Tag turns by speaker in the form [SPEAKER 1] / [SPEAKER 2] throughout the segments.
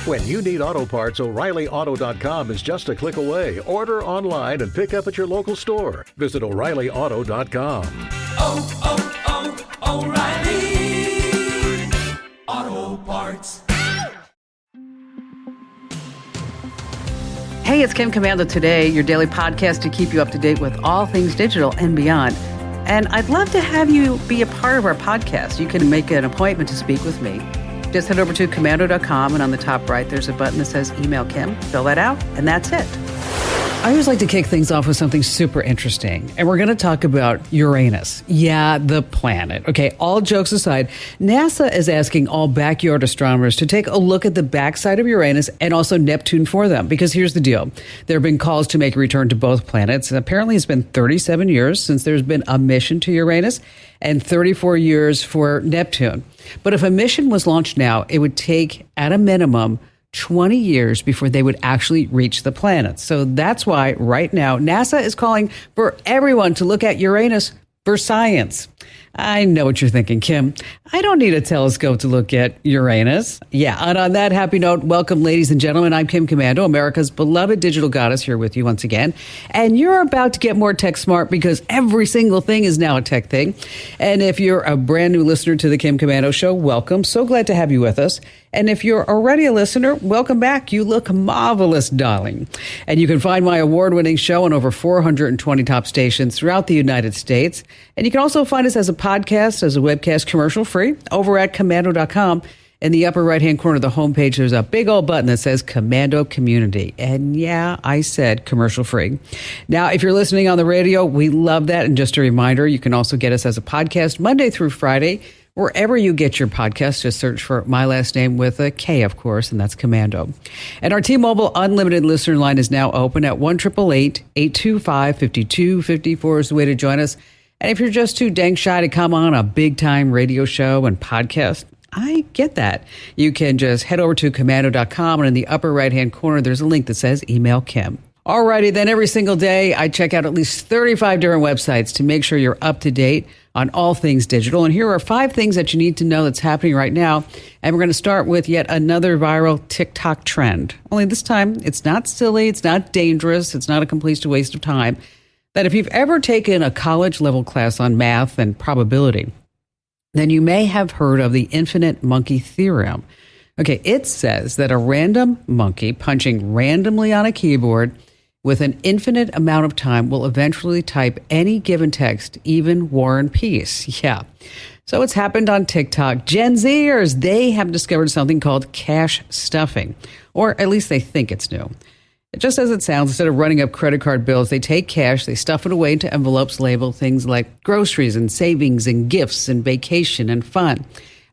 [SPEAKER 1] When you need auto parts, O'ReillyAuto.com is just a click away. Order online and pick up at your local store. Visit O'ReillyAuto.com.
[SPEAKER 2] O'Reilly Auto Parts.
[SPEAKER 3] Hey, it's Kim Commando Today, your daily podcast to keep you up to date with all things digital and beyond. And I'd love to have you be a part of our podcast. You can make an appointment to speak with me. Just head over to commando.com, and on the top right, there's a button that says Email Kim. Fill that out, and that's it. I always like to kick things off with something super interesting, and we're going to talk about Uranus. Yeah, the planet. Okay, all jokes aside, NASA is asking all backyard astronomers to take a look at the backside of Uranus and also Neptune for them, because here's the deal. There have been calls to make a return to both planets, and apparently it's been 37 years since there's been a mission to Uranus and 34 years for Neptune. But if a mission was launched now, it would take, at a minimum, 20 years before they would actually reach the planet. So that's why right now NASA is calling for everyone to look at Uranus for science. I know what you're thinking, Kim. I don't need a telescope to look at Uranus. Yeah, and on that happy note, welcome, ladies and gentlemen. I'm Kim Commando, America's beloved digital goddess, here with you once again. And you're about to get more tech smart because every single thing is now a tech thing. And if you're a brand new listener to the Kim Commando Show, welcome. So glad to have you with us. And if you're already a listener, welcome back. You look marvelous, darling. And you can find my award-winning show on over 420 top stations throughout the United States. And you can also find us as a podcast, as a webcast, commercial-free, over at commando.com. In the upper right-hand corner of the homepage, there's a big old button that says Commando Community. And yeah, I said commercial-free. Now, if you're listening on the radio, we love that. And just a reminder, you can also get us as a podcast Monday through Friday. Wherever you get your podcast, just search for my last name with a K, of course, and that's Commando. And our T-Mobile Unlimited listener line is now open at 1-888-825-5254 is the way to join us. And if you're just too dang shy to come on a big-time radio show and podcast, I get that. You can just head over to commando.com, and in the upper right-hand corner, there's a link that says Email Kim. Alrighty, then every single day, I check out at least 35 different websites to make sure you're up to date on all things digital. And here are 5 things that you need to know that's happening right now. And we're going to start with yet another viral TikTok trend. Only this time, it's not silly, it's not dangerous, it's not a complete waste of time. That if you've ever taken a college-level class on math and probability, then you may have heard of the infinite monkey theorem. Okay, it says that a random monkey punching randomly on a keyboard with an infinite amount of time will eventually type any given text, even War and Peace. Yeah. So it's happened on TikTok. Gen Zers, they have discovered something called cash stuffing, or at least they think it's new. Just as it sounds, instead of running up credit card bills, they take cash, they stuff it away into envelopes labeled things like groceries and savings and gifts and vacation and fun.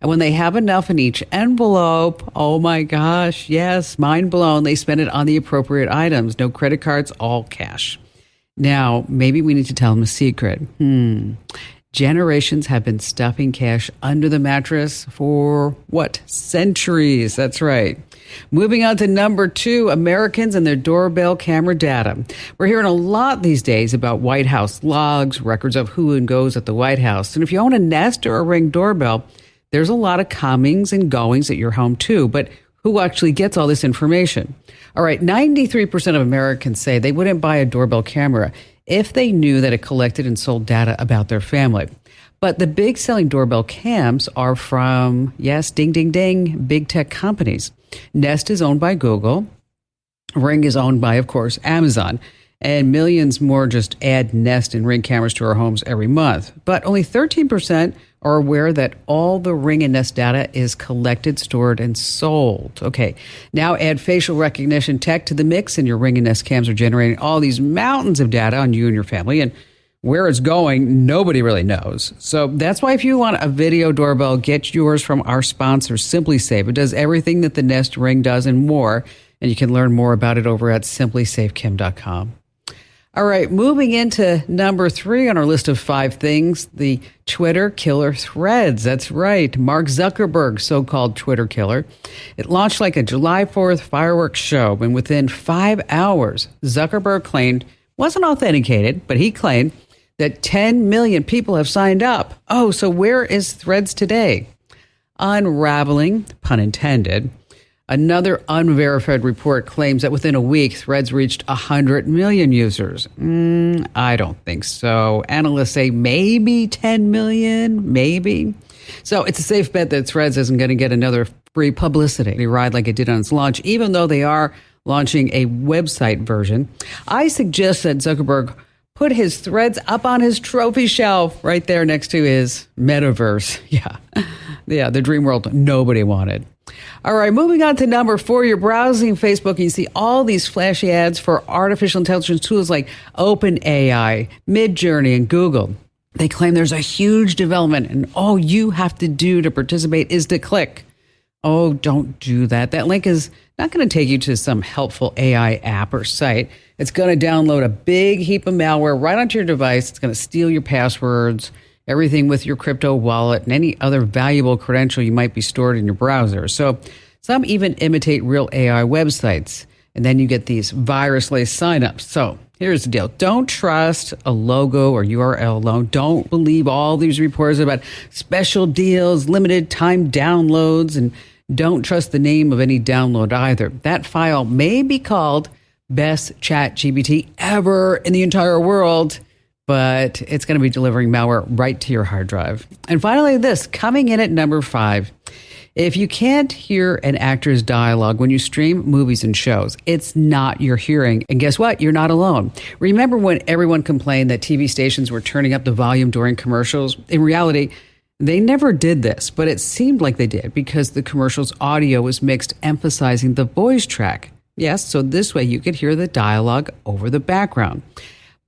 [SPEAKER 3] And when they have enough in each envelope, oh my gosh, yes, mind blown, they spend it on the appropriate items. No credit cards, all cash. Now, maybe we need to tell them a secret. Generations have been stuffing cash under the mattress for, centuries. That's right. Moving on to number 2, Americans and their doorbell camera data. We're hearing a lot these days about White House logs, records of who and goes at the White House. And if you own a Nest or a Ring doorbell, there's a lot of comings and goings at your home too, but who actually gets all this information? All right, 93% of Americans say they wouldn't buy a doorbell camera if they knew that it collected and sold data about their family. But the big selling doorbell cams are from, yes, ding, ding, ding, big tech companies. Nest is owned by Google. Ring is owned by, of course, Amazon. And millions more just add Nest and Ring cameras to our homes every month. But only 13% are aware that all the Ring and Nest data is collected, stored, and sold. Okay, now add facial recognition tech to the mix, and your Ring and Nest cams are generating all these mountains of data on you and your family. And where it's going, nobody really knows. So that's why if you want a video doorbell, get yours from our sponsor, SimpliSafe. It does everything that the Nest Ring does and more. And you can learn more about it over at simplysafekim.com. All right, moving into number 3 on our list of 5 things, the Twitter killer Threads. That's right, Mark Zuckerberg, so-called Twitter killer. It launched like a July 4th fireworks show, and within 5 hours, Zuckerberg claimed, wasn't authenticated, but he claimed that 10 million people have signed up. Oh, so where is Threads today? Unraveling, pun intended, Another unverified report claims that within a week, Threads reached 100 million users. I don't think so. Analysts say maybe 10 million, maybe. So it's a safe bet that Threads isn't going to get another free publicity ride like it did on its launch, even though they are launching a website version. I suggest that Zuckerberg put his Threads up on his trophy shelf right there next to his metaverse. Yeah, the dream world nobody wanted. All right, moving on to number 4. You're browsing Facebook and you see all these flashy ads for artificial intelligence tools like OpenAI, Midjourney, and Google. They claim there's a huge development and all you have to do to participate is to click. Oh, don't do that. That link is not going to take you to some helpful AI app or site. It's going to download a big heap of malware right onto your device. It's going to steal your passwords, everything with your crypto wallet, and any other valuable credential you might be stored in your browser. So some even imitate real AI websites. And then you get these virus-laced signups. So here's the deal. Don't trust a logo or URL alone. Don't believe all these reports about special deals, limited time downloads, and don't trust the name of any download either. That file may be called best chat GPT ever in the entire world, but it's going to be delivering malware right to your hard drive. And finally, this coming in at number 5. If you can't hear an actor's dialogue when you stream movies and shows, it's not your hearing. And guess what? You're not alone. Remember when everyone complained that TV stations were turning up the volume during commercials? In reality, they never did this, but it seemed like they did because the commercial's audio was mixed, emphasizing the voice track. Yes, so this way you could hear the dialogue over the background.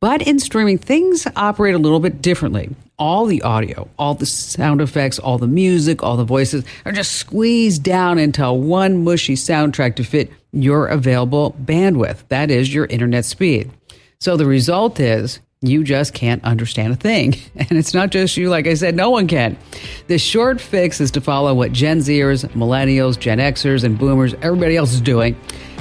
[SPEAKER 3] But in streaming, things operate a little bit differently. All the audio, all the sound effects, all the music, all the voices are just squeezed down into one mushy soundtrack to fit your available bandwidth. That is your internet speed. So the result is you just can't understand a thing. And it's not just you, like I said, no one can. The short fix is to follow what Gen Zers, Millennials, Gen Xers, and Boomers, everybody else is doing.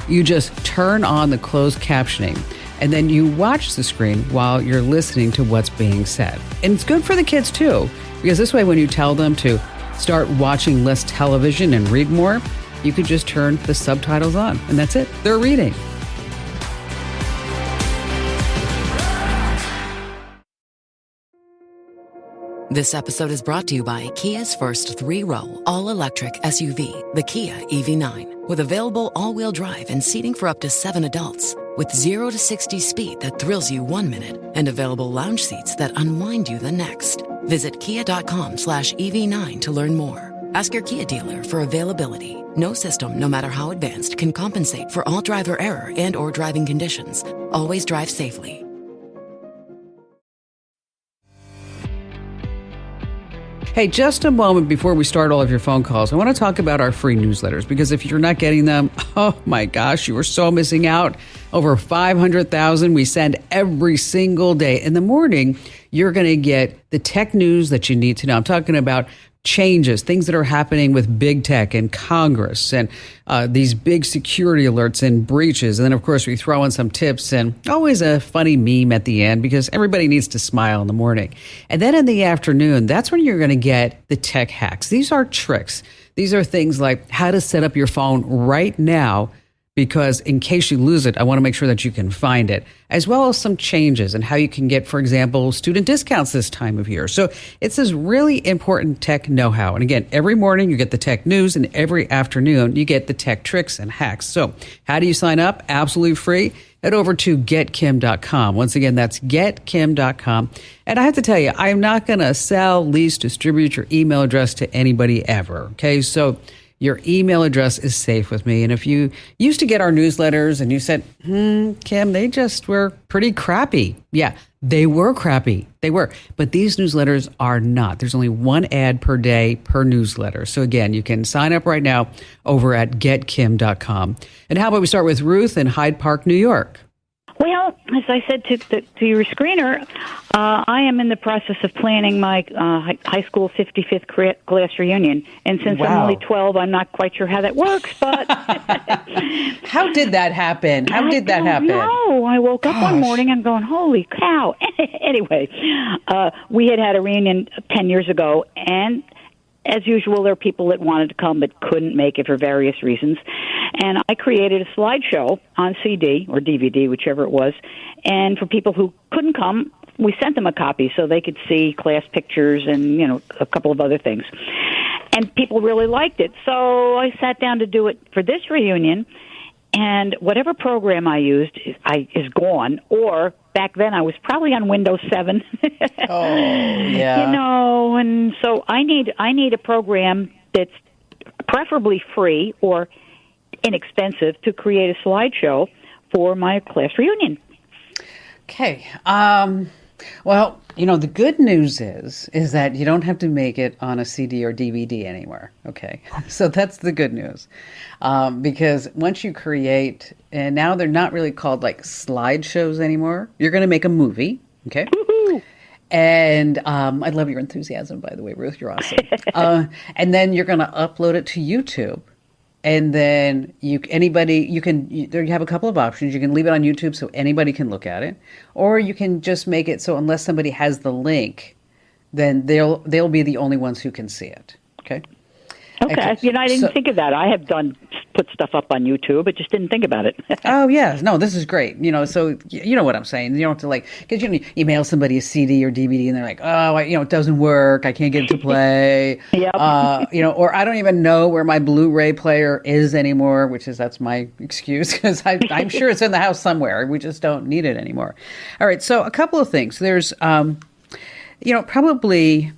[SPEAKER 3] You just turn on the closed captioning. And then you watch the screen while you're listening to what's being said. And it's good for the kids too, because this way when you tell them to start watching less television and read more, you could just turn the subtitles on and that's it. They're reading.
[SPEAKER 4] This episode is brought to you by Kia's first 3-row all-electric SUV, the Kia EV9, with available all-wheel drive and seating for up to 7 adults. With 0 to 60 speed that thrills you 1 minute and available lounge seats that unwind you the next. Visit kia.com/EV9 to learn more. Ask your Kia dealer for availability. No system, no matter how advanced, can compensate for all driver error and or driving conditions. Always drive safely.
[SPEAKER 3] Hey, just a moment before we start all of your phone calls, I want to talk about our free newsletters because if you're not getting them, oh my gosh, you are so missing out. Over 500,000 we send every single day. In the morning, you're going to get the tech news that you need to know. I'm talking about changes, things that are happening with big tech and Congress and these big security alerts and breaches. And then, of course, we throw in some tips and always a funny meme at the end because everybody needs to smile in the morning. And then in the afternoon, that's when you're going to get the tech hacks. These are tricks. These are things like how to set up your phone right now, because in case you lose it, I want to make sure that you can find it, as well as some changes and how you can get, for example, student discounts this time of year. So it's this really important tech know-how. And again, every morning you get the tech news and every afternoon you get the tech tricks and hacks. So how do you sign up? Absolutely free. Head over to getkim.com. Once again, that's getkim.com. And I have to tell you, I'm not going to sell, lease, distribute your email address to anybody ever. Okay, so your email address is safe with me. And if you used to get our newsletters and you said, Kim, they just were pretty crappy. Yeah, they were crappy. They were. But these newsletters are not. There's only one ad per day per newsletter. So again, you can sign up right now over at getkim.com. And how about we start with Ruth in Hyde Park, New York?
[SPEAKER 5] Well, as I said to your screener, I am in the process of planning my high school 55th class reunion. And since I'm only 12, I'm not quite sure how that works, but...
[SPEAKER 3] How did that happen?
[SPEAKER 5] No, I woke up one morning and going, holy cow. Anyway, we had a reunion 10 years ago, and as usual, there are people that wanted to come but couldn't make it for various reasons. and I created a slideshow on CD or DVD, whichever it was. And for people who couldn't come, we sent them a copy so they could see class pictures and, a couple of other things. And people really liked it. So I sat down to do it for this reunion, and whatever program I used is gone. Or back then I was probably on Windows 7.
[SPEAKER 3] Oh, yeah.
[SPEAKER 5] And so I need a program that's preferably free or inexpensive to create a slideshow for my class reunion.
[SPEAKER 3] Okay. Well, the good news is that you don't have to make it on a CD or DVD anymore. Okay. So that's the good news. Because once you create, and now they're not really called like slideshows anymore. You're going to make a movie. Okay.
[SPEAKER 5] Woo-hoo.
[SPEAKER 3] And I love your enthusiasm, by the way, Ruth. You're awesome. And then you're going to upload it to YouTube. And then you have a couple of options. You can leave it on YouTube so anybody can look at it, or you can just make it so unless somebody has the link, then they'll be the only ones who can see it. Okay.
[SPEAKER 5] Okay. I didn't think of that. I have put stuff up on YouTube, but just didn't think about it.
[SPEAKER 3] Oh, yeah. No, this is great. So you know what I'm saying. You don't have to because you email somebody a CD or DVD and they're like, oh, it doesn't work. I can't get it to play.
[SPEAKER 5] Yep.
[SPEAKER 3] Or I don't even know where my Blu-ray player is anymore, that's my excuse because I'm sure it's in the house somewhere. We just don't need it anymore. All right. So a couple of things. There's, probably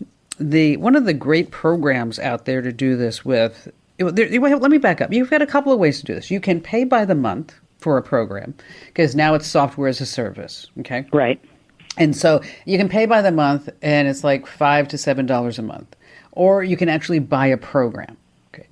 [SPEAKER 3] one of the great programs out there to do this with. Let me back up. You've got a couple of ways to do this. You can pay by the month for a program because now it's software as a service. Okay.
[SPEAKER 5] Right.
[SPEAKER 3] And so you can pay by the month and it's like $5 to $7 a month, or you can actually buy a program. Okay.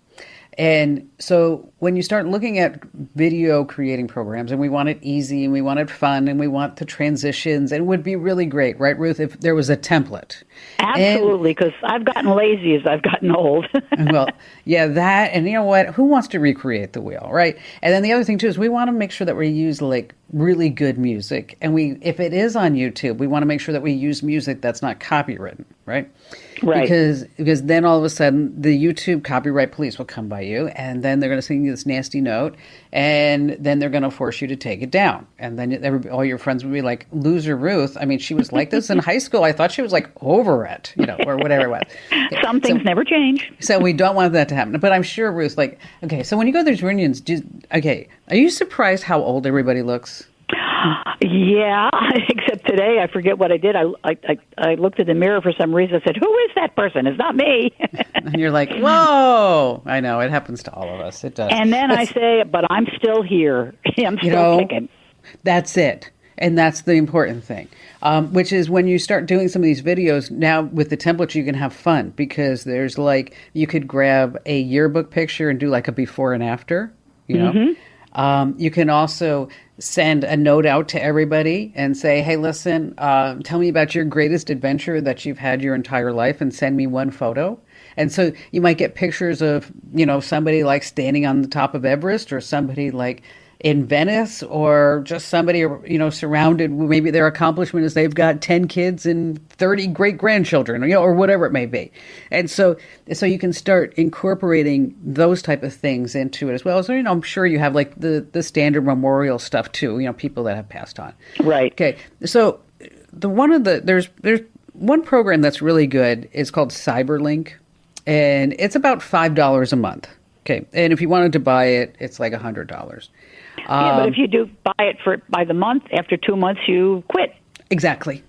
[SPEAKER 3] And so when you start looking at video creating programs, and we want it easy and we want it fun and we want the transitions, and it would be really great, right, Ruth, if there was a template.
[SPEAKER 5] Absolutely, because I've gotten lazy as I've gotten old.
[SPEAKER 3] Well, yeah, that, and you know what? Who wants to recreate the wheel, right? And then the other thing too is we want to make sure that we use really good music, and if it is on YouTube, we want to make sure that we use music that's not copywritten, right?
[SPEAKER 5] Right.
[SPEAKER 3] Because then all of a sudden the YouTube copyright police will come by you, and then they're going to send you this nasty note, and then they're going to force you to take it down, and then all your friends will be like, "Loser Ruth. I mean, she was like this in high school. I thought she was over it, or whatever it was."
[SPEAKER 5] Some things never change.
[SPEAKER 3] So we don't want that to happen. But I'm sure Ruth, okay. So when you go to these reunions, are you surprised how old everybody looks?
[SPEAKER 5] Yeah, except today I forget what I did. I looked at the mirror for some reason. I said, "Who is that person? It's not me."
[SPEAKER 3] And you're like, "Whoa!" I know it happens to all of us. It does.
[SPEAKER 5] And then I say, "But I'm still here. I'm still kicking."
[SPEAKER 3] That's it, and that's the important thing. Which is when you start doing some of these videos now with the templates, you can have fun because there's you could grab a yearbook picture and do a before and after. You can also send a note out to everybody and say, hey, listen, tell me about your greatest adventure that you've had your entire life and send me one photo. And so you might get pictures of, somebody standing on the top of Everest, or somebody in Venice, or just somebody, surrounded. Maybe their accomplishment is they've got 10 kids and 30 great grandchildren, or whatever it may be. And so you can start incorporating those type of things into it as well. So, I'm sure you have the standard memorial stuff too, people that have passed on.
[SPEAKER 5] Right.
[SPEAKER 3] Okay. So there's one program that's really good. It's called Cyberlink, and it's about $5 a month. Okay. And if you wanted to buy it, it's like $100.
[SPEAKER 5] Yeah, but if you do buy it by the month, after 2 months, you quit.
[SPEAKER 3] Exactly.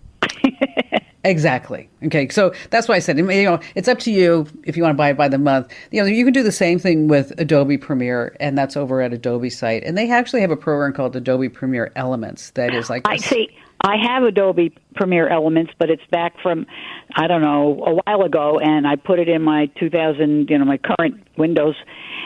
[SPEAKER 3] Exactly. Okay, so that's why I said, it's up to you if you want to buy it by the month. You can do the same thing with Adobe Premiere, and that's over at Adobe site. And they actually have a program called Adobe Premiere Elements that is
[SPEAKER 5] I see. I have Adobe Premiere Elements, but it's back from, I don't know, a while ago, and I put it in my 2000, my current Windows,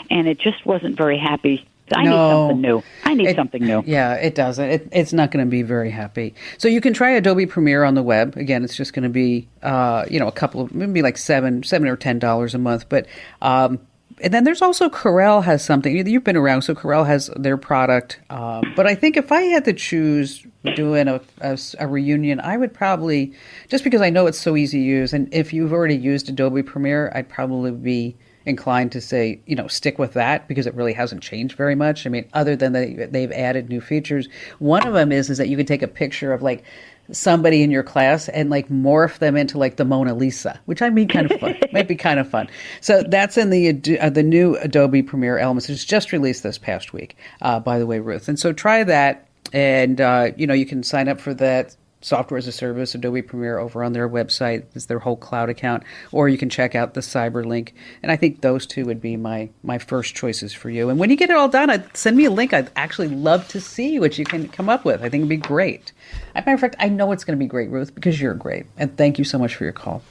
[SPEAKER 5] and it just wasn't very happy. I need something new.
[SPEAKER 3] Yeah, it doesn't. It's not going to be very happy. So you can try Adobe Premiere on the web. Again, it's just going to be, a couple of, maybe like $7 or $10 a month. But, and then there's also Corel has something. You've been around, so Corel has their product. But I think if I had to choose doing a reunion, I would probably, just because I know it's so easy to use, and if you've already used Adobe Premiere, I'd probably be inclined to say, stick with that because it really hasn't changed very much. I mean, other than they've added new features. One of them is that you can take a picture of like somebody in your class and like morph them into like the Mona Lisa, which might be kind of fun. Might be kind of fun. So that's in the new Adobe Premiere Elements. It's just released this past week, by the way, Ruth. And so try that, and you can sign up for that software as a service, Adobe Premiere, over on their website. It's their whole cloud account, or you can check out the Cyberlink. And I think those two would be my first choices for you. And when you get it all done, send me a link. I'd actually love to see what you can come up with. I think it'd be great. As a matter of fact, I know it's going to be great, Ruth, because you're great. And thank you so much for your call.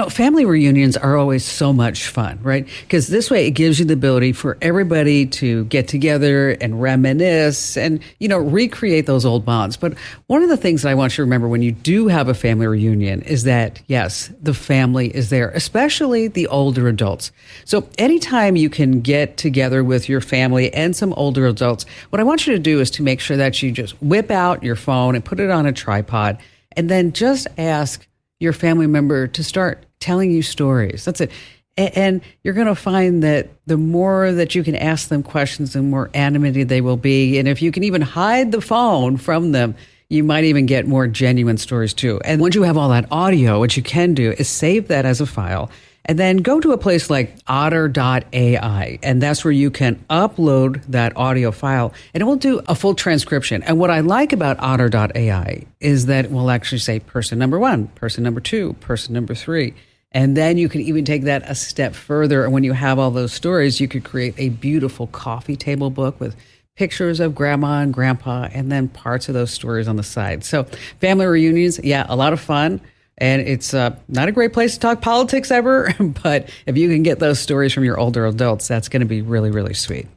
[SPEAKER 3] Family reunions are always so much fun, right? Because this way it gives you the ability for everybody to get together and reminisce and, recreate those old bonds. But one of the things that I want you to remember when you do have a family reunion is that, yes, the family is there, especially the older adults. So anytime you can get together with your family and some older adults, what I want you to do is to make sure that you just whip out your phone and put it on a tripod and then just ask your family member to start telling you stories. That's it. And you're going to find that the more that you can ask them questions, the more animated they will be. And if you can even hide the phone from them, you might even get more genuine stories too. And once you have all that audio, what you can do is save that as a file and then go to a place like otter.ai. And that's where you can upload that audio file and it will do a full transcription. And what I like about otter.ai is that it will actually say person number 1, person number 2, person number 3. And then you can even take that a step further. And when you have all those stories, you could create a beautiful coffee table book with pictures of grandma and grandpa and then parts of those stories on the side. So family reunions, yeah, a lot of fun. And it's not a great place to talk politics ever, but if you can get those stories from your older adults, that's going to be really, really sweet.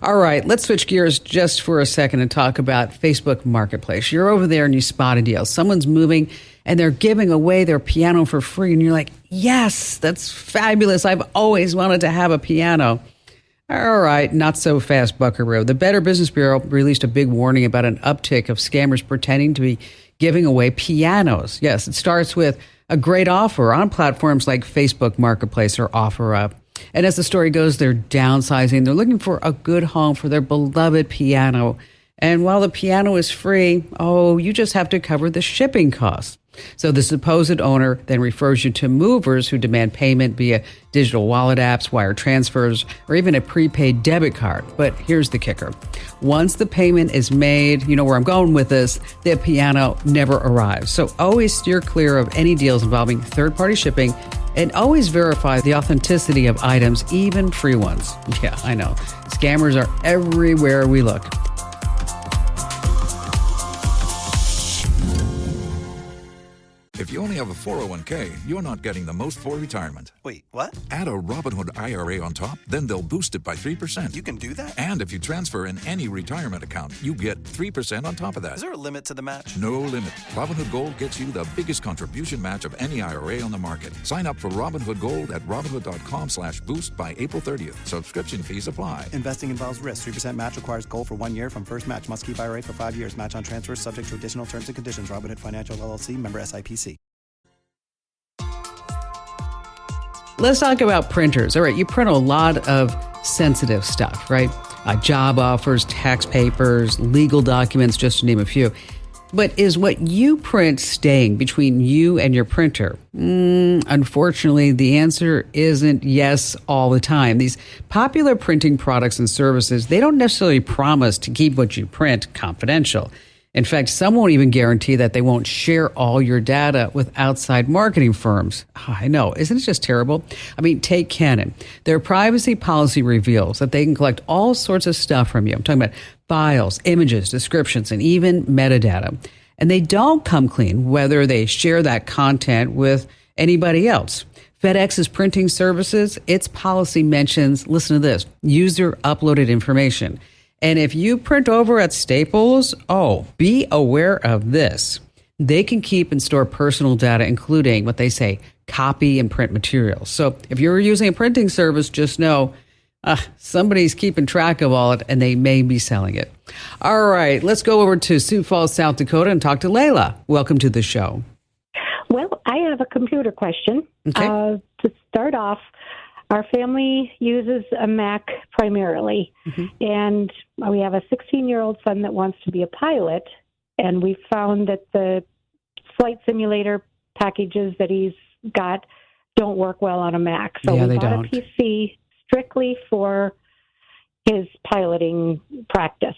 [SPEAKER 3] All right, let's switch gears just for a second and talk about Facebook Marketplace. You're over there and you spot a deal. Someone's moving and they're giving away their piano for free. And you're like, yes, that's fabulous. I've always wanted to have a piano. All right, not so fast, buckaroo. The Better Business Bureau released a big warning about an uptick of scammers pretending to be giving away pianos. Yes, it starts with a great offer on platforms like Facebook Marketplace or OfferUp. And as the story goes, they're downsizing. They're looking for a good home for their beloved piano. And while the piano is free, you just have to cover the shipping costs. So the supposed owner then refers you to movers who demand payment via digital wallet apps, wire transfers, or even a prepaid debit card. But here's the kicker. Once the payment is made, you know where I'm going with this, the piano never arrives. So always steer clear of any deals involving third-party shipping and always verify the authenticity of items, even free ones. Yeah, I know. Scammers are everywhere we look.
[SPEAKER 6] If you only have a 401k, you're not getting the most for retirement.
[SPEAKER 7] Wait, what?
[SPEAKER 6] Add a Robinhood IRA on top, then they'll boost it by 3%.
[SPEAKER 7] You can do that?
[SPEAKER 6] And if you transfer in any retirement account, you get 3% on top of that.
[SPEAKER 7] Is there a limit to the match?
[SPEAKER 6] No limit. Robinhood Gold gets you the biggest contribution match of any IRA on the market. Sign up for Robinhood Gold at Robinhood.com/boost by April 30th. Subscription fees apply.
[SPEAKER 7] Investing involves risk. 3% match requires gold for 1 year from first match. Must keep IRA for 5 years. Match on transfers subject to additional terms and conditions. Robinhood Financial LLC, member SIPC.
[SPEAKER 3] Let's talk about printers. All right, you print a lot of sensitive stuff, right? Job offers, tax papers, legal documents, just to name a few. But is what you print staying between you and your printer? Unfortunately, the answer isn't yes all the time. These popular printing products and services, they don't necessarily promise to keep what you print confidential. In fact, some won't even guarantee that they won't share all your data with outside marketing firms. I know, isn't it just terrible? I mean, take Canon. Their privacy policy reveals that they can collect all sorts of stuff from you. I'm talking about files, images, descriptions, and even metadata. And they don't come clean whether they share that content with anybody else. FedEx's printing services, its policy mentions, listen to this, user uploaded information. And if you print over at Staples, be aware of this. They can keep and store personal data, including what they say, copy and print materials. So if you're using a printing service, just know somebody's keeping track of all it and they may be selling it. All right, let's go over to Sioux Falls, South Dakota and talk to Layla. Welcome to the show.
[SPEAKER 8] Well, I have a computer question.
[SPEAKER 3] Okay.
[SPEAKER 8] To start off, Our family uses a Mac primarily, and we have a 16-year-old son that wants to be a pilot, and we found that the flight simulator packages that he's got don't work well on a Mac. So we bought a PC strictly for his piloting practice.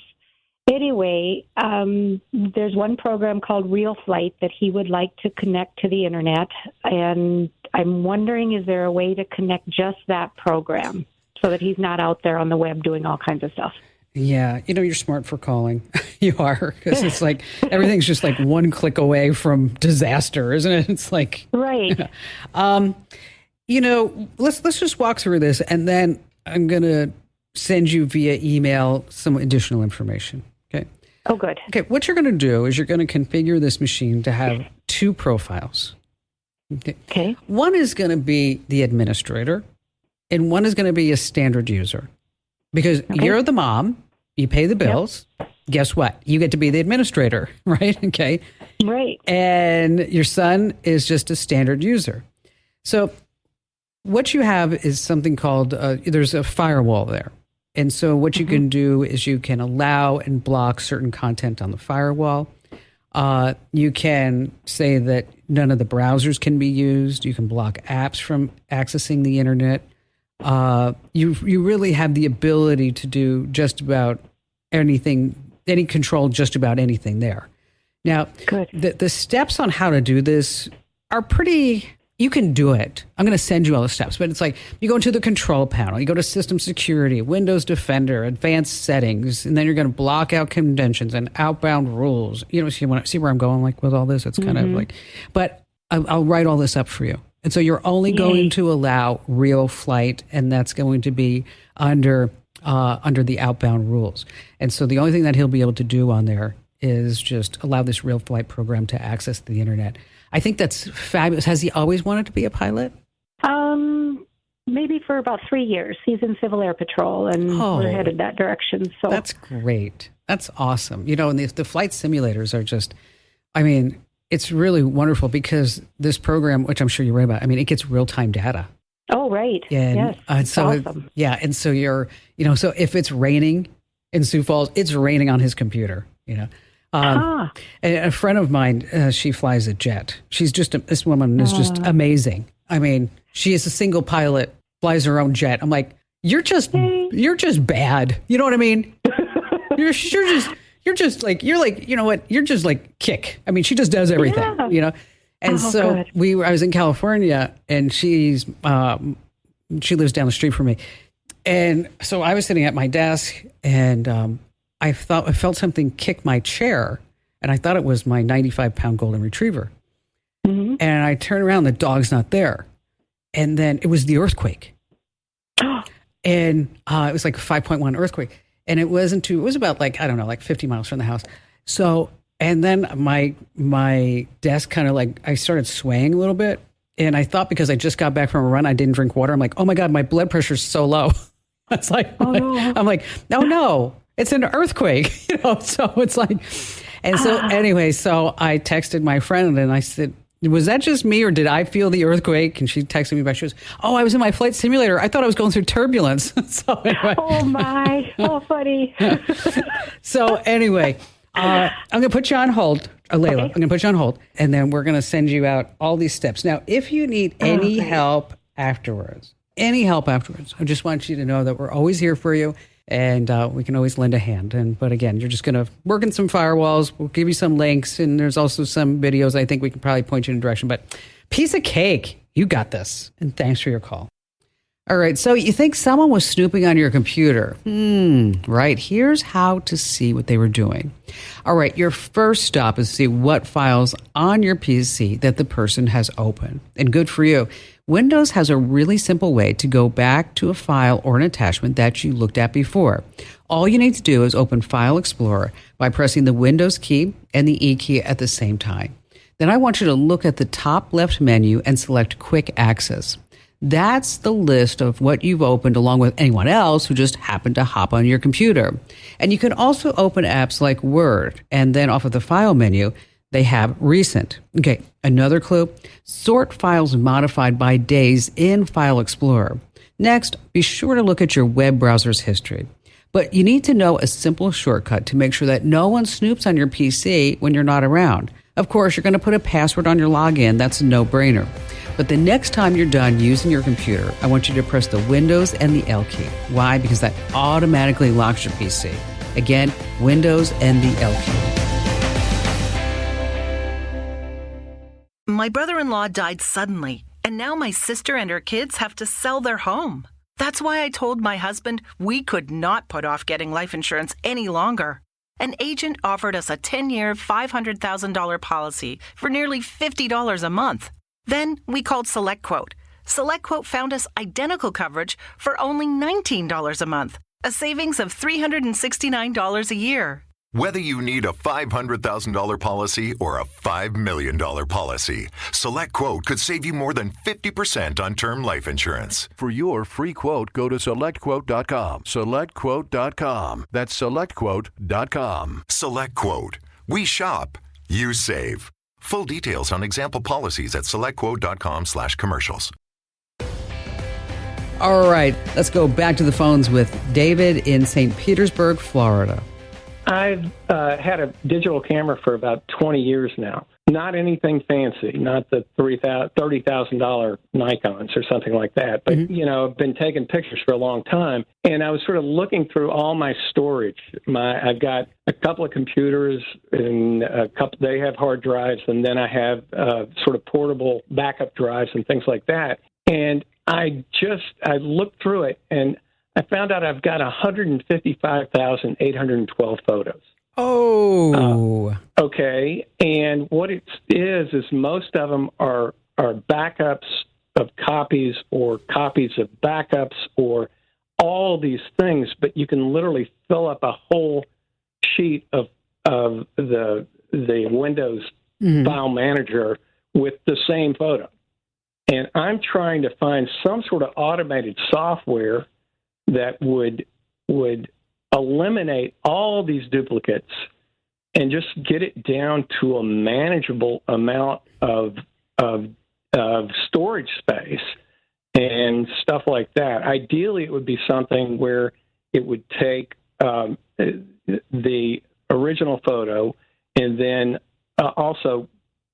[SPEAKER 8] Anyway, there's one program called Real Flight that he would like to connect to the internet, and I'm wondering, is there a way to connect just that program so that he's not out there on the web doing all kinds of stuff?
[SPEAKER 3] Yeah, you're smart for calling. You are, because it's like everything's just like one click away from disaster, isn't it? It's like
[SPEAKER 8] right.
[SPEAKER 3] Let's just walk through this, and then I'm gonna send you via email some additional information. Okay.
[SPEAKER 8] Oh, good.
[SPEAKER 3] Okay. What you're gonna do is you're gonna configure this machine to have two profiles.
[SPEAKER 8] Okay.
[SPEAKER 3] One is gonna be the administrator, and one is gonna be a standard user. Because you're the mom, you pay the bills. Yep. Guess what? You get to be the administrator, right? Okay.
[SPEAKER 8] Right.
[SPEAKER 3] And your son is just a standard user. So what you have is something called, there's a firewall there. And so what you can do is you can allow and block certain content on the firewall. You can say that none of the browsers can be used. You can block apps from accessing the internet. You really have the ability to do just about anything, any control, just about anything there. Now, the steps on how to do this are pretty, you can do it. I'm going to send you all the steps, but it's like you go into the control panel, you go to system security, Windows Defender, advanced settings, and then you're going to block out conventions and outbound rules. See where I'm going like with all this? It's kind of like, but I'll write all this up for you. And so you're only going to allow Real Flight, and that's going to be under the outbound rules. And so the only thing that he'll be able to do on there is just allow this Real Flight program to access the internet. I think that's fabulous. Has he always wanted to be a pilot?
[SPEAKER 8] Maybe for about 3 years. He's in Civil Air Patrol, and we're headed that direction. So
[SPEAKER 3] that's great. That's awesome. And the flight simulators are just, it's really wonderful because this program, which I'm sure you read about, it gets real-time data.
[SPEAKER 8] Oh, right.
[SPEAKER 3] And,
[SPEAKER 8] yes.
[SPEAKER 3] So
[SPEAKER 8] awesome.
[SPEAKER 3] And so you're, so if it's raining in Sioux Falls, it's raining on his computer, And a friend of mine, she flies a jet. She's just, this woman is just amazing. She is a single pilot, flies her own jet. I'm like, you're just bad. You know what I mean? You're just like, you're just like Kick. She just does everything, And I was in California, and she lives down the street from me. And so I was sitting at my desk, and I felt something kick my chair, and I thought it was my 95-pound golden retriever. Mm-hmm. And I turned around, the dog's not there. And then it was the earthquake. And it was like a 5.1 earthquake. And it was about like 50 miles from the house. So, and then my desk kind of I started swaying a little bit. And I thought because I just got back from a run, I didn't drink water. I'm like, oh my God, my blood pressure's so low. It's like, I'm like, no, it's an earthquake, so it's like, and so anyway, so I texted my friend and I said, was that just me or did I feel the earthquake? And she texted me back. She goes, I was in my flight simulator. I thought I was going through turbulence. So anyway.
[SPEAKER 8] Oh my, funny.
[SPEAKER 3] So anyway, I'm going to put you on hold, Layla. Okay. I'm going to put you on hold, and then we're going to send you out all these steps. Now, if you need any help afterwards, I just want you to know that we're always here for you. And we can always lend a hand. But again, you're just going to work in some firewalls. We'll give you some links. And there's also some videos I think we can probably point you in a direction. But piece of cake. You got this. And thanks for your call. All right. So you think someone was snooping on your computer? Right. Here's how to see what they were doing. All right. Your first stop is to see what files on your PC that the person has opened. And good for you. Windows has a really simple way to go back to a file or an attachment that you looked at before. All you need to do is open File Explorer by pressing the Windows key and the E key at the same time. Then I want you to look at the top left menu and select Quick Access. That's the list of what you've opened along with anyone else who just happened to hop on your computer. And you can also open apps like Word, and then off of the File menu, they have Recent. Okay, another clue, sort files modified by days in File Explorer. Next, be sure to look at your web browser's history. But you need to know a simple shortcut to make sure that no one snoops on your PC when you're not around. Of course, you're going to put a password on your login. That's a no-brainer. But the next time you're done using your computer, I want you to press the Windows and the L key. Why? Because that automatically locks your PC. Again, Windows and the L key.
[SPEAKER 9] My brother-in-law died suddenly, and now my sister and her kids have to sell their home. That's why I told my husband we could not put off getting life insurance any longer. An agent offered us a 10-year, $500,000 policy for nearly $50 a month. Then we called SelectQuote. SelectQuote found us identical coverage for only $19 a month, a savings of $369 a year.
[SPEAKER 10] Whether you need a $500,000 policy or a $5 million policy, SelectQuote could save you more than 50% on term life insurance.
[SPEAKER 1] For your free quote, go to SelectQuote.com. SelectQuote.com. That's SelectQuote.com.
[SPEAKER 10] SelectQuote. We shop. You save. Full details on example policies at SelectQuote.com/commercials.
[SPEAKER 3] All right, let's go back to the phones with David in St. Petersburg, Florida.
[SPEAKER 11] I've had a digital camera for about 20 years now. Not anything fancy, not the $30,000 Nikons or something like that. But, I've been taking pictures for a long time. And I was sort of looking through all my storage. I've got a couple of computers, and they have hard drives, and then I have sort of portable backup drives and things like that. And I looked through it, and I found out I've got 155,812 photos.
[SPEAKER 3] Oh.
[SPEAKER 11] Okay. And what it is most of them are backups of copies or copies of backups or all these things, but you can literally fill up a whole sheet of the Windows file manager with the same photo. And I'm trying to find some sort of automated software that would eliminate all these duplicates and just get it down to a manageable amount of storage space and stuff like that. Ideally, it would be something where it would take the original photo and then also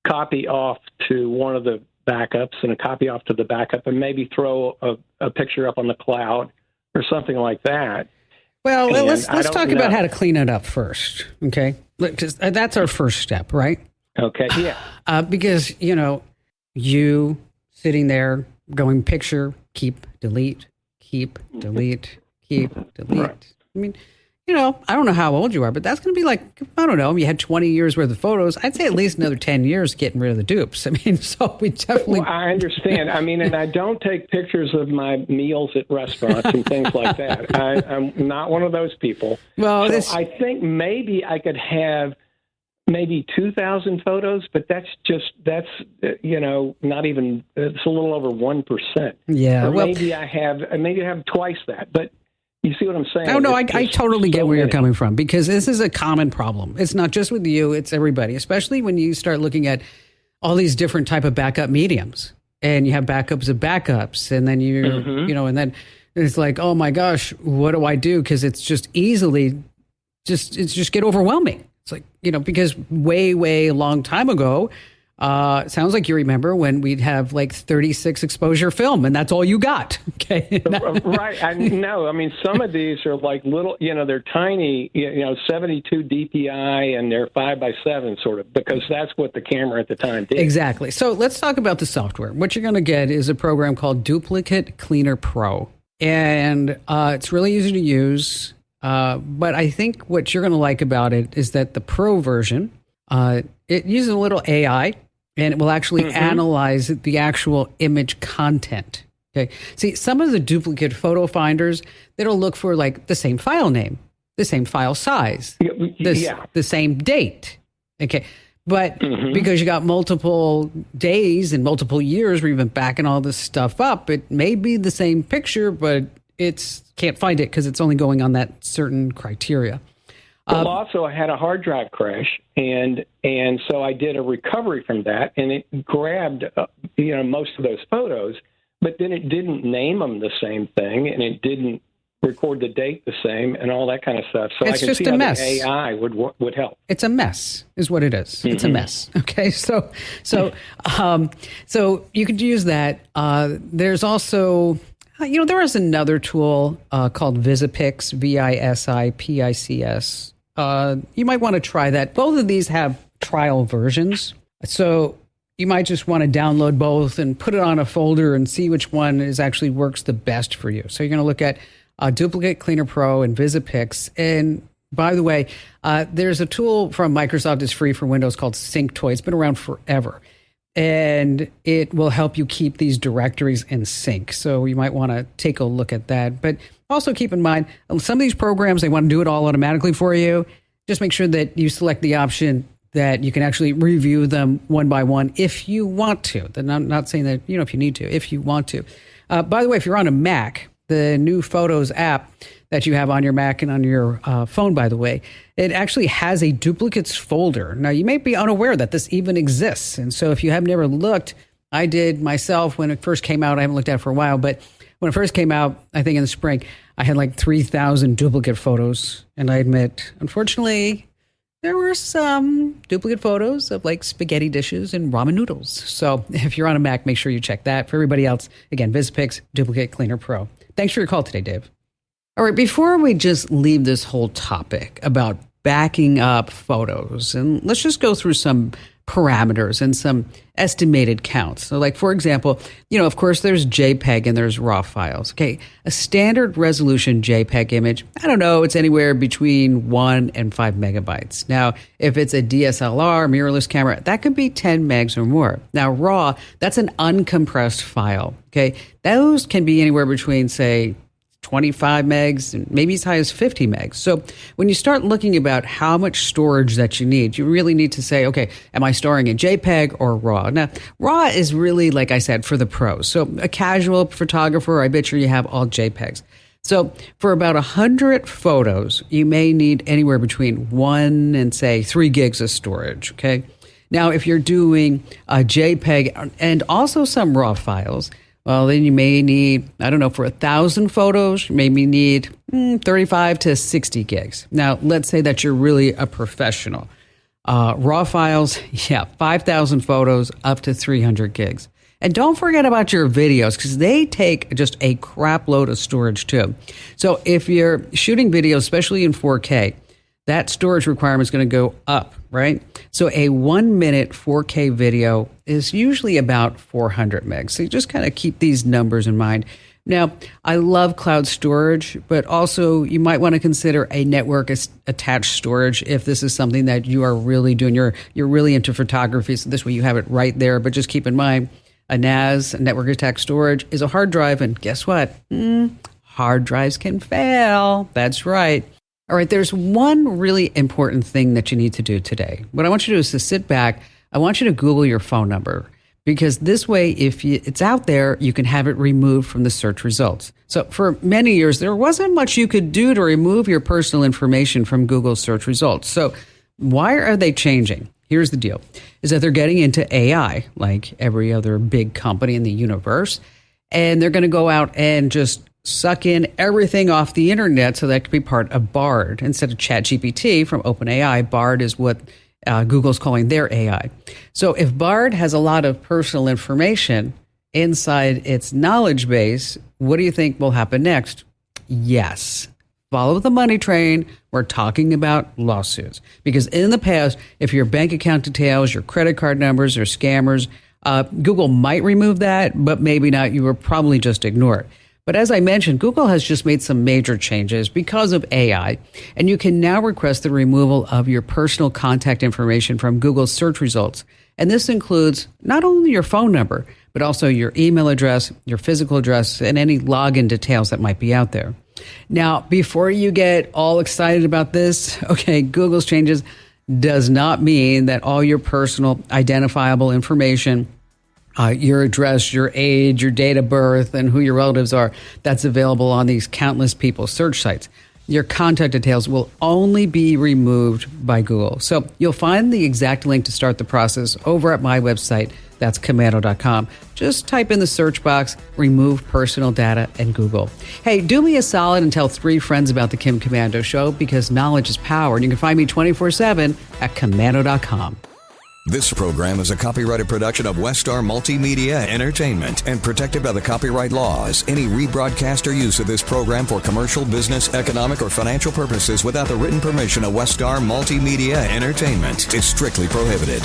[SPEAKER 11] copy off to one of the backups and a copy off to the backup and maybe throw a picture up on the cloud or something like that.
[SPEAKER 3] Well, let's talk about how to clean it up first, okay? Because that's our first step, right?
[SPEAKER 11] Okay, yeah.
[SPEAKER 3] Because, you sitting there going picture, keep, delete, keep, delete, keep, delete.
[SPEAKER 11] Right.
[SPEAKER 3] I mean, I don't know how old you are, but that's going to be like, I don't know, you had 20 years worth of photos. I'd say at least another 10 years getting rid of the dupes. I mean, so we definitely...
[SPEAKER 11] Well, I understand. I mean, and I don't take pictures of my meals at restaurants and things like that. I'm not one of those people.
[SPEAKER 3] Well,
[SPEAKER 11] I think maybe I could have maybe 2,000 photos, but that's not even, it's a little over 1%.
[SPEAKER 3] Yeah.
[SPEAKER 11] Or maybe I have twice that, but you see what I'm saying?
[SPEAKER 3] Oh, no, I totally get where you're coming from, because this is a common problem. It's not just with you, it's everybody, especially when you start looking at all these different type of backup mediums, and you have backups of backups, and then and then it's like, oh my gosh, what do I do? Because it's just get overwhelming. It's like, because way long time ago, it sounds like you remember when we'd have like 36 exposure film, and that's all you got. Okay.
[SPEAKER 11] Right. I know. I mean, some of these are like little, they're tiny, 72 DPI, and they're 5x7 sort of, because that's what the camera at the time did.
[SPEAKER 3] Exactly. So let's talk about the software. What you're going to get is a program called Duplicate Cleaner Pro. And it's really easy to use. But I think what you're going to like about it is that the Pro version, it uses a little AI, and it will actually analyze the actual image content. Okay. See, some of the duplicate photo finders, it'll look for like the same file name, the same file size, the same date. Okay. But because you got multiple days and multiple years where you've been backing all this stuff up, it may be the same picture, but it's can't find it because it's only going on that certain criteria.
[SPEAKER 11] Well, also, I had a hard drive crash, and so I did a recovery from that, and it grabbed most of those photos, but then it didn't name them the same thing, and it didn't record the date the same, and all that kind of stuff. So
[SPEAKER 3] It's
[SPEAKER 11] I can
[SPEAKER 3] just
[SPEAKER 11] see
[SPEAKER 3] a
[SPEAKER 11] how
[SPEAKER 3] mess.
[SPEAKER 11] the AI would help.
[SPEAKER 3] It's a mess, is what it is. It's a mess. Okay, so you could use that. There's also, there is another tool called VisiPix, VISIPICS. You might want to try that. Both of these have trial versions, so you might just want to download both and put it on a folder and see which one actually works the best for you. So you're going to look at Duplicate Cleaner Pro and VisiPix. And by the way, there's a tool from Microsoft that's free for Windows called SyncToy. It's been around forever. And it will help you keep these directories in sync. So you might want to take a look at that. But also keep in mind, some of these programs, they want to do it all automatically for you. Just make sure that you select the option that you can actually review them one by one if you want to. I'm not saying that, if you need to, if you want to. By the way, if you're on a Mac, the new Photos app that you have on your Mac and on your phone, by the way, it actually has a duplicates folder. Now, you may be unaware that this even exists. And so if you have never looked, I did myself when it first came out. I haven't looked at it for a while, but when it first came out, I think in the spring, I had like 3,000 duplicate photos. And I admit, unfortunately, there were some duplicate photos of like spaghetti dishes and ramen noodles. So if you're on a Mac, make sure you check that. For everybody else, again, VisiPix Duplicate Cleaner Pro. Thanks for your call today, Dave. All right, before we just leave this whole topic about backing up photos, and let's just go through some parameters and some estimated counts. So like, for example, of course, there's JPEG and there's RAW files. Okay, a standard resolution JPEG image, I don't know, it's anywhere between 1 and 5 megabytes. Now, if it's a DSLR, mirrorless camera, that could be 10 megs or more. Now, RAW, that's an uncompressed file. Okay, those can be anywhere between, say, 25 megs, and maybe as high as 50 megs. So when you start looking about how much storage that you need, you really need to say, okay, am I storing in JPEG or RAW? Now, RAW is really, like I said, for the pros. So a casual photographer, I bet you have all JPEGs. So for about 100 photos, you may need anywhere between 1 and, say, 3 gigs of storage, okay? Now, if you're doing a JPEG and also some RAW files, well, then you may need, for 1,000 photos, you maybe need 35 to 60 gigs. Now, let's say that you're really a professional. RAW files, 5,000 photos up to 300 gigs. And don't forget about your videos, because they take just a crap load of storage too. So if you're shooting videos, especially in 4K, that storage requirement is going to go up, right? So a 1 minute 4K video is usually about 400 megs. So you just kind of keep these numbers in mind. Now, I love cloud storage, but also you might want to consider a network attached storage if this is something that you are really doing. You're really into photography, so this way you have it right there. But just keep in mind, a NAS, a network attached storage, is a hard drive, and guess what? Hard drives can fail. That's right. All right, there's one really important thing that you need to do today. What I want you to do is to sit back. I want you to Google your phone number, because this way, if it's out there, you can have it removed from the search results. So for many years, there wasn't much you could do to remove your personal information from Google's search results. So why are they changing? Here's the deal, is that they're getting into AI, like every other big company in the universe, and they're going to go out and just suck in everything off the internet, so that could be part of Bard. Instead of ChatGPT from OpenAI, Bard is what Google's calling their AI. So if Bard has a lot of personal information inside its knowledge base, what do you think will happen next? Yes. Follow the money train. We're talking about lawsuits. Because in the past, if your bank account details, your credit card numbers are scammers, Google might remove that, but maybe not. You will probably just ignore it. But as I mentioned, Google has just made some major changes because of AI, and you can now request the removal of your personal contact information from Google's search results. And this includes not only your phone number, but also your email address, your physical address, and any login details that might be out there. Now, before you get all excited about this, okay, Google's changes does not mean that all your personal identifiable information, your address, your age, your date of birth, and who your relatives are, that's available on these countless people's search sites. Your contact details will only be removed by Google. So you'll find the exact link to start the process over at my website, That's Commando.com. Just type in the search box, remove personal data, and Google. Hey, do me a solid and tell 3 friends about the Kim Komando Show, because knowledge is power. And you can find me 24/7 at Commando.com.
[SPEAKER 12] This program is a copyrighted production of Westar Multimedia Entertainment and protected by the copyright laws. Any rebroadcast or use of this program for commercial, business, economic, or financial purposes without the written permission of Westar Multimedia Entertainment is strictly prohibited.